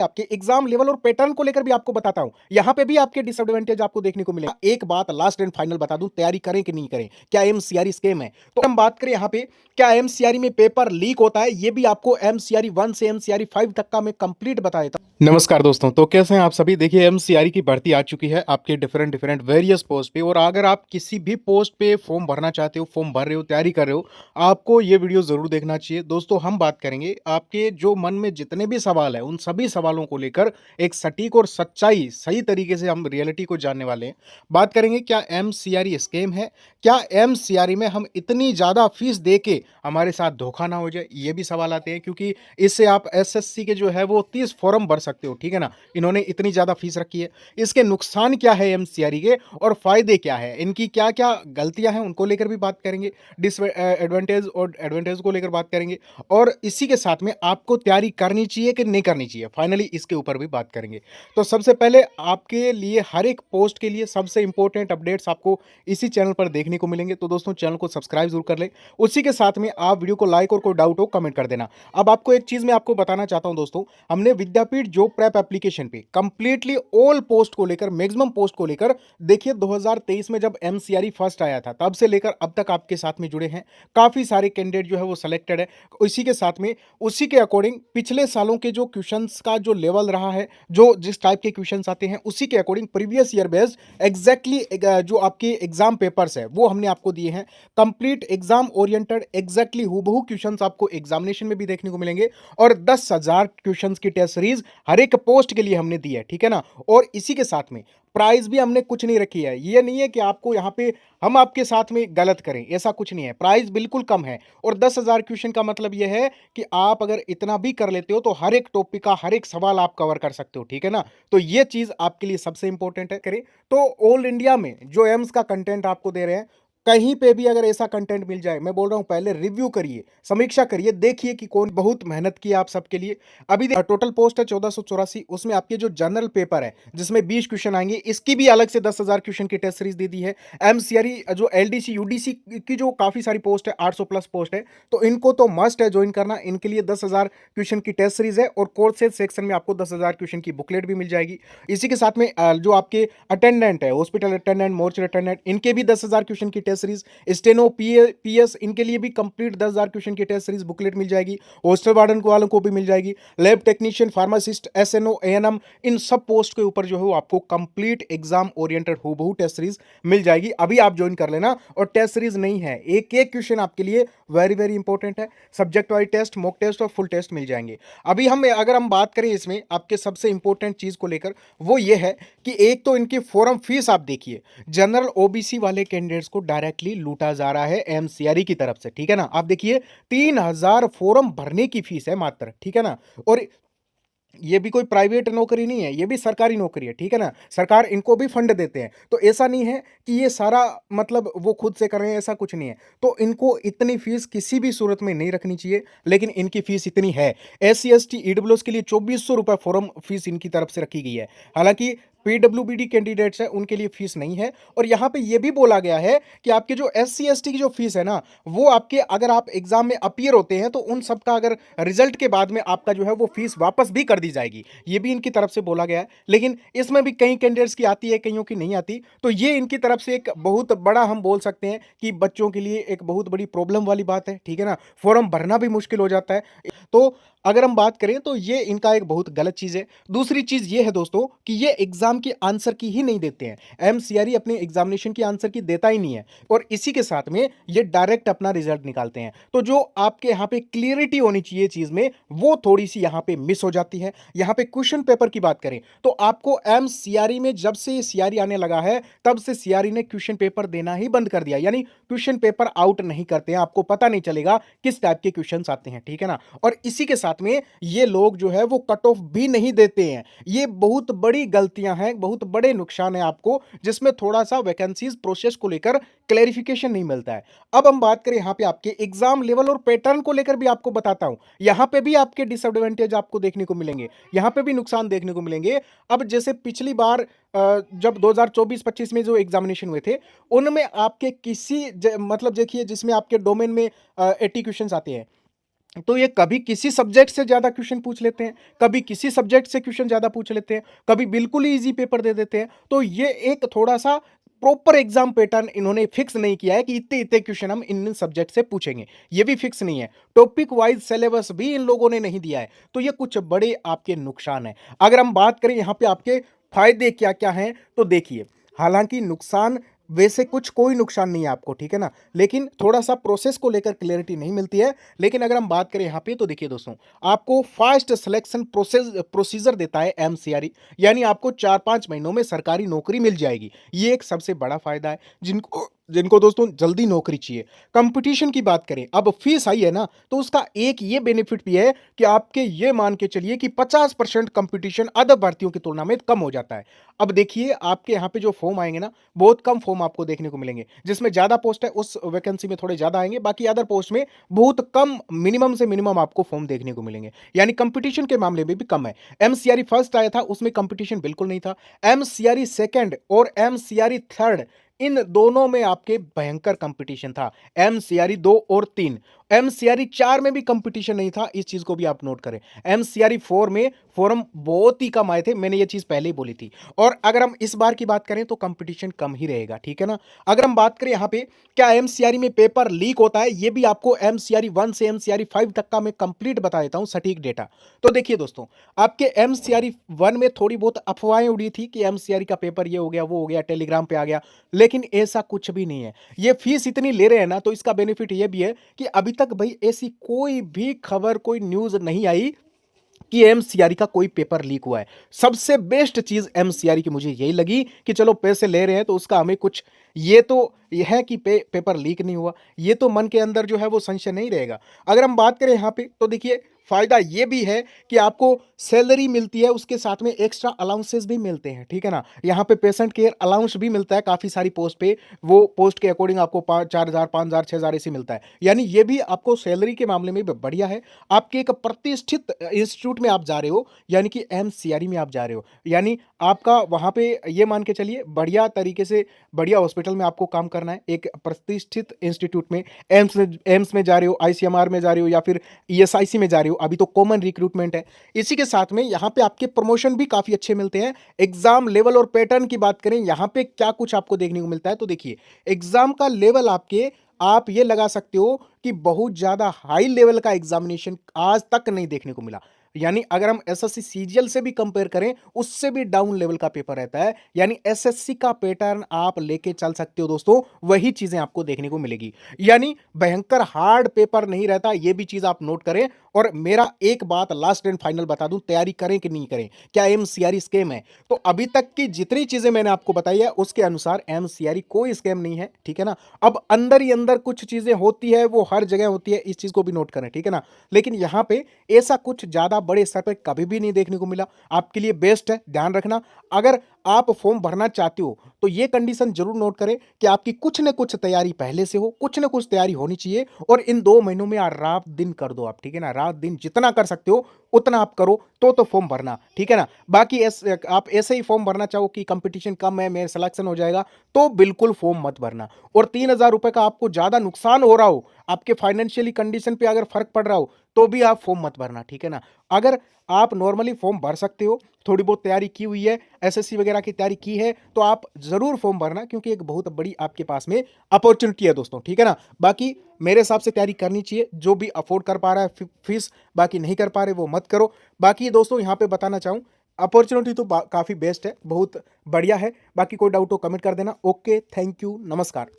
आपके exam level और pattern को लेकर भी आपको बताता हूं। यहां पे भी आपके डिसएडवांटेज आपको देखने को मिलेगा। एक बात लास्ट एंड फाइनल बता दूं, तैयारी करें कि नहीं करें, क्या एमसीआरई स्कीम है। तो हम बात करें यहां पे क्या एमसीआरई में पेपर लीक होता है, ये भी आपको एमसीआरई 1 से एमसीआरई 5 तक का मैं कंप्लीट बता देता हूं। नमस्कार दोस्तों, तो कैसे हैं आप सभी। देखिए एमसीआरई की भर्ती आ चुकी है आपके डिफरेंट डिफरेंट वेरियस पोस्ट पे, और अगर आप किसी भी पोस्ट पे फॉर्म भरना चाहते हो, फॉर्म भर रहे हो, तैयारी कर रहे हो, आपको ये वीडियो जरूर देखना चाहिए। दोस्तों हम बात करेंगे आपके जो मन में जितने भी सवाल है, उन सभी सवालों को लेकर एक सटीक और सच्चाई सही तरीके से हम रियलिटी को जानने वाले हैं। बात करेंगे क्या एमसीआरई स्कैम है, क्या एमसीआरई में हम इतनी ज्यादा फीस दे के हमारे साथ धोखा ना हो जाए, ये भी सवाल आते हैं। क्योंकि इससे आप एसएससी के जो है वो 30 फॉर्म भर सकते हो, ठीक है ना। इन्होंने इतनी ज्यादा फीस रखी है, इसके नुकसान क्या है एमसीआरई के और फायदे क्या है, इनकी क्या क्या गलतियां हैं उनको लेकर भी बात करेंगे, डिसएडवांटेज और एडवांटेज को लेकर बात करेंगे, और इसी के साथ में आपको तैयारी करनी चाहिए कि नहीं करनी चाहिए, फाइनली इसके ऊपर भी बात करेंगे। तो सबसे पहले आपके लिए हर एक पोस्ट के लिए सबसे इंपॉर्टेंट अपडेट्स आपको इसी चैनल पर देखने को मिलेंगे। तो दोस्तों चैनल को सब्सक्राइब जरूर कर लें, उसी के साथ में आप वीडियो को लाइक और कोई डाउट हो कमेंट कर देना। अब आपको एक चीज मैं आपको बताना चाहता हूं दोस्तों, हमने विद्यापीठ जॉब प्रेप एप्लीकेशन पे कंप्लीटली ऑल पोस्ट को लेकर, मैक्सिमम पोस्ट को लेकर, देखिए 2023 में जब एमसीआरई फर्स्ट आया था तब से लेकर अब तक आपके साथ में जुड़े हैं काफी सारे कैंडिडेट जो है वो सिलेक्टेड है। इसी के साथ में उसी के अकॉर्डिंग पिछले सालों के जो क्वेश्चंस का जो लेवल रहा है, जो जिस टाइप के क्वेश्चंस आते हैं उसी के according previous year based exactly जो आपके एग्जाम पेपर्स है वो हमने आपको दिए हैं। कंप्लीट एग्जाम ओरिएंटेड एग्जैक्टली हूबहू क्वेश्चंस आपको एग्जामिनेशन में भी देखने को मिलेंगे, और 10,000 क्वेश्चंस की टेस्ट सीरीज हर एक पोस्ट के लिए हमने दी है, ठीक है ना। और इसी के साथ में प्राइस भी हमने कुछ नहीं रखी है। ये नहीं है कि आपको यहाँ पे हम आपके साथ में गलत करें, ऐसा कुछ नहीं है। प्राइस बिल्कुल कम है, और 10,000 क्वेश्चन का मतलब यह है कि आप अगर इतना भी कर लेते हो तो हर एक टॉपिक का हर एक सवाल आप कवर कर सकते हो, ठीक है ना। तो ये चीज आपके लिए सबसे इंपॉर्टेंट है। करें तो ऑल इंडिया में जो एम्स का कंटेंट आपको दे रहे हैं, कहीं पे भी अगर ऐसा कंटेंट मिल जाए, मैं बोल रहा हूं पहले रिव्यू करिए, समीक्षा करिए, देखिए कि कौन बहुत मेहनत की आप सबके लिए। अभी टोटल पोस्ट है 1484, उसमें आपके जो जनरल पेपर है जिसमें 20 क्वेश्चन आएंगे, इसकी भी अलग से 10,000 क्वेश्चन की टेस्ट सीरीज दे दी है। एमसीआरई जो एलडीसी यूडीसी की जो काफी सारी पोस्ट है, 800 प्लस पोस्ट है, तो इनको तो मस्ट है ज्वाइन करना। इनके लिए 10,000 क्वेश्चन की टेस्ट सीरीज है, और कोर्सेज सेक्शन में आपको 10,000 क्वेश्चन की बुकलेट भी मिल जाएगी। इसी के साथ में जो आपके अटेंडेंट है, हॉस्पिटल अटेंडेंट, मोर्चर अटेंडेंट, इनके भी 10,000 क्वेश्चन की टेस्ट सीरीज, स्टेनो पीएस, इनके लिए भी कंप्लीट 10,000 क्वेश्चन की टेस्ट सीरीज बुकलेट मिल जाएगी। हॉस्टल वार्डन वालों को भी मिल जाएगी। Lab technician, pharmacist, SNO, ANM, इन सब पोस्ट के ऊपर जो है वो आपको कंप्लीट एग्जाम ओरिएंटेड हूबहू टेस्ट सीरीज मिल जाएगी। अभी आप ज्वाइन कर लेना। और टेस्ट सीरीज नहीं है, एक एक क्वेश्चन आपके लिए वेरी वेरी इंपॉर्टेंट है। Subject wise test, mock test और फुल टेस्ट मिल जाएंगे। अभी अगर हम बात करें इसमें आपके सबसे इंपॉर्टेंट चीज को लेकर, वो ये है कि एक तो इनकी फॉर्म फीस आप देखिए, जनरल ओबीसी वाले कैंडिडेट्स को डायरेक्टली लूटा जा रहा है एमसीआरई की तरफ से, ठीक है ना। आप देखिए 3,000 फॉर्म भरने की फीस है मात्र, ठीक है ना। और ये भी कोई प्राइवेट नौकरी नहीं है, ये भी सरकारी नौकरी है, ठीक है ना। सरकार इनको भी फंड देते हैं, तो ऐसा नहीं है कि ये सारा मतलब वो खुद से कर रहे हैं, ऐसा कुछ नहीं है। तो इनको इतनी फीस किसी भी सूरत में नहीं रखनी चाहिए, लेकिन इनकी फीस इतनी है। SC ST EWS के लिए 2,400 रुपए फॉर्म फीस इनकी तरफ से रखी गई है। हालांकि पीडब्ल्यूबीडी कैंडिडेट्स है उनके लिए फीस नहीं है। और यहां पे ये भी बोला गया है कि आपके जो SC ST की जो फीस है ना, वो आपके अगर आप एग्जाम में अपीयर होते हैं तो उन सब का अगर रिजल्ट के बाद में आपका जो है वो फीस वापस भी कर दी जाएगी, ये भी इनकी तरफ से बोला गया है। लेकिन इसमें भी कई कैंडिडेट्स की आती है, कईयों की नहीं आती। तो ये इनकी तरफ से एक बहुत बड़ा, हम बोल सकते हैं कि बच्चों के लिए एक बहुत बड़ी प्रॉब्लम वाली बात है, ठीक है ना। फॉर्म भरना भी मुश्किल हो जाता है। तो अगर हम बात करें तो ये इनका एक बहुत गलत चीज है। दूसरी चीज ये है दोस्तों कि ये एग्जाम की आंसर की ही नहीं देते हैं। एमसीआरई अपने एग्जामिनेशन की आंसर की देता ही नहीं है, और इसी के साथ में ये डायरेक्ट अपना रिजल्ट निकालते हैं। तो जो आपके यहाँ पे क्लियरिटी होनी चाहिए चीज में, वो थोड़ी सी यहाँ पे मिस हो जाती है। यहाँ पे क्वेश्चन पेपर की बात करें तो आपको एमसीआरई में जब से सीआरई आने लगा है तब से सीआरई ने क्वेश्चन पेपर देना ही बंद कर दिया, यानी क्वेश्चन पेपर आउट नहीं करते हैं, आपको पता नहीं चलेगा किस टाइप के क्वेश्चन आते हैं, ठीक है ना। और इसी के साथ में ये लोग जो है वो कट ऑफ भी नहीं देते हैं। ये बहुत बड़ी गलतियां हैं, बहुत बड़े नुकसान है आपको, जिसमें थोड़ा सा वैकेंसीज प्रोसेस को लेकर क्लैरिफिकेशन नहीं मिलता है। अब हम बात करें यहां पे आपके एग्जाम लेवल और पैटर्न को लेकर भी आपको बताता हूं। यहां पे भी आपके डिसएडवांटेज आपको देखने को मिलेंगे, यहां पे भी नुकसान देखने को मिलेंगे। अब जैसे पिछली बार जब 2024-25 में जो एग्जामिनेशन हुए थे, उनमें आपके किसी मतलब देखिए जिसमें आपके डोमेन में 80 क्वेश्चंस आते हैं, तो ये कभी किसी सब्जेक्ट से ज़्यादा क्वेश्चन पूछ लेते हैं, कभी किसी सब्जेक्ट से क्वेश्चन ज़्यादा पूछ लेते हैं, कभी बिल्कुल ही ईज़ी पेपर दे देते हैं। तो ये एक थोड़ा-सा प्रॉपर एग्ज़ाम पैटर्न इन्होंने फिक्स नहीं किया है कि इतने-इतने क्वेश्चन हम इन-इन सब्जेक्ट से पूछेंगे। ये भी फिक्स नहीं है। टॉपिक वाइज़ सिलेबस भी इन लोगों ने नहीं दिया है। तो ये कुछ बड़े आपके नुकसान हैं। अगर हम बात करें यहाँ पे आपके फ़ायदे क्या-क्या हैं, तो देखिए, हालाँकि नुकसान वैसे कुछ कोई नुकसान नहीं है आपको, ठीक है ना? लेकिन थोड़ा-सा प्रोसेस को लेकर क्लैरिटी नहीं मिलती है। लेकिन अगर हम बात करें यहाँ पे तो देखिए दोस्तों, आपको फास्ट सिलेक्शन प्रोसीजर देता है एमसीआरई, यानी आपको 4-5 महीनों में सरकारी नौकरी मिल जाएगी। ये एक सबसे बड़ा फ़ायदा है, जिनको जिनको दोस्तों जल्दी नौकरी चाहिए। कंपटीशन की बात करें, अब फीस हाई है ना, तो उसका एक ये बेनिफिट भी है कि आपके ये मान के चलिए कि 50% कंपटीशन अदर भर्तियों की तुलना में कम हो जाता है। अब देखिए, आपके यहाँ पे जो फॉर्म आएँगे ना, बहुत कम फॉर्म आपको देखने को मिलेंगे। जिसमें ज़्यादा पोस्ट है उस वैकेंसी में थोड़े ज़्यादा आएँगे, बाकी अदर पोस्ट में बहुत कम मिनिमम से मिनिमम आपको फॉर्म देखने को मिलेंगे। यानी कंपटीशन के मामले में भी कम है। एमसीआरई फर्स्ट आया था, उसमें कंपटीशन बिल्कुल नहीं था। एमसीआरई सेकंड और एमसीआरई थर्ड, इन दोनों में आपके भयंकर कंपटीशन था। एमसीआरई 2 और 3, एमसीआरई 4 में भी कंपटीशन नहीं था, इस चीज़ को भी आप नोट करें। एमसीआरई 4 में फॉर्म बहुत ही कम आए थे, मैंने ये चीज़ पहले ही बोली थी। और अगर हम इस बार की बात करें तो कंपटीशन कम ही रहेगा, ठीक है ना? अगर हम बात करें यहाँ पे क्या एमसीआरई में पेपर लीक होता है, ये भी आपको एमसीआरई 1 से एमसीआरई 5 तक का मैं कंप्लीट बता देता हूँ सटीक डेटा। तो देखिए दोस्तों, आपके एमसीआरई 1 में थोड़ी बहुत अफवाहें उड़ी थी कि एमसीआरई का पेपर ये हो गया, वो हो गया, टेलीग्राम पे आ गया, लेकिन ऐसा कुछ भी नहीं है। ये फीस इतनी ले रहे हैं ना, तो इसका बेनिफिट ये भी है कि अभी तक भाई ऐसी कोई भी खबर, कोई न्यूज़ नहीं आई कि एमसीआरई का कोई पेपर लीक हुआ है। सबसे बेस्ट चीज़ एमसीआरई की मुझे यही लगी कि चलो पैसे ले रहे हैं तो उसका हमें कुछ ये है कि पेपर लीक नहीं हुआ। ये तो मन के अंदर जो है वो संशय नहीं रहेगा। अगर हम बात करें यहाँ पे तो देखिए, फ़ायदा ये भी है कि आपको सैलरी मिलती है, उसके साथ में एक्स्ट्रा अलाउंसेस भी मिलते हैं, ठीक है ना? यहाँ पे पेशेंट केयर अलाउंस भी मिलता है काफ़ी सारी पोस्ट पे, वो पोस्ट के अकॉर्डिंग आपको 4,000, 5,000, 6,000 ऐसे मिलता है। यानी ये भी आपको सैलरी के मामले में भी बढ़िया है। आपके एक प्रतिष्ठित इंस्टीट्यूट में आप जा रहे हो, यानी कि एमसीआरई में आप जा रहे हो, यानी आपका वहाँ पे ये मान के चलिए बढ़िया तरीके से बढ़िया हॉस्पिटल में आपको काम करना है, एक प्रतिष्ठित इंस्टीट्यूट में, एम्स में जा रहे हो, आईसीएमआर में जा रहे हो या फिर ईएसआईसी में जा रहे हो, अभी तो कॉमन रिक्रूटमेंट है। इसी के साथ में यहाँ पे आपके प्रमोशन भी काफ़ी अच्छे मिलते हैं। एग्जाम लेवल और पैटर्न की बात करें, यहाँ पे क्या कुछ आपको देखने को मिलता है, तो देखिए, एग्जाम का लेवल आपके, आप ये लगा सकते हो कि बहुत ज़्यादा हाई लेवल का एग्जामिनेशन आज तक नहीं देखने को मिला। यानी अगर हम एसएससी सीजीएल से भी कंपेयर करें, उससे भी डाउन लेवल का पेपर रहता है। यानी एसएससी का पैटर्न आप लेके चल सकते हो दोस्तों, वही चीजें आपको देखने को मिलेगी। यानी भयंकर हार्ड पेपर नहीं रहता, ये भी चीज आप नोट करें। और मेरा एक बात लास्ट एंड फाइनल बता दूं, तैयारी करें कि नहीं करें, क्या एमसीआरई स्कैम है? तो अभी तक की जितनी चीजें मैंने आपको बताई है उसके अनुसार एमसीआरई कोई स्कैम नहीं है, ठीक है ना? अब अंदर ही अंदर कुछ चीजें होती है, वो हर जगह होती है, इस चीज को भी नोट करें, ठीक है ना? लेकिन यहाँ पे ऐसा कुछ ज्यादा बड़े स्तर पर कभी भी नहीं देखने को मिला। आपके लिए बेस्ट है, ध्यान रखना। अगर आप फॉर्म भरना चाहते हो तो ये कंडीशन जरूर नोट करें कि आपकी कुछ न कुछ तैयारी पहले से हो, कुछ न कुछ तैयारी होनी चाहिए। और इन 2 महीनों में रात दिन कर दो आप, ठीक है ना? रात दिन जितना कर सकते हो उतना आप करो, तो फॉर्म भरना, ठीक है ना? बाकी आप ऐसे ही फॉर्म भरना चाहो कि कंपटीशन कम है, मेरा सिलेक्शन हो जाएगा, तो बिल्कुल फॉर्म मत भरना। और 3,000 रुपए का आपको ज्यादा नुकसान हो रहा हो, आपके फाइनेंशियली कंडीशन पे अगर फर्क पड़ रहा हो, तो भी आप फॉर्म मत भरना, ठीक है ना? अगर आप नॉर्मली फॉर्म भर सकते हो, थोड़ी बहुत तैयारी की हुई है, एसएससी वगैरह की तैयारी की है, तो आप जरूर फॉर्म भरना, क्योंकि एक बहुत बड़ी आपके पास में अपॉर्चुनिटी है दोस्तों, ठीक है ना? बाकी मेरे हिसाब से तैयारी करनी चाहिए, जो भी अफोर्ड कर पा रहा है फीस, बाकी नहीं कर पा रहे वो मत करो। बाकी दोस्तों यहाँ पे बताना चाहूँ, अपॉर्चुनिटी तो काफ़ी बेस्ट है, बहुत बढ़िया है। बाकी कोई डाउट हो कमेंट कर देना। ओके, थैंक यू, नमस्कार।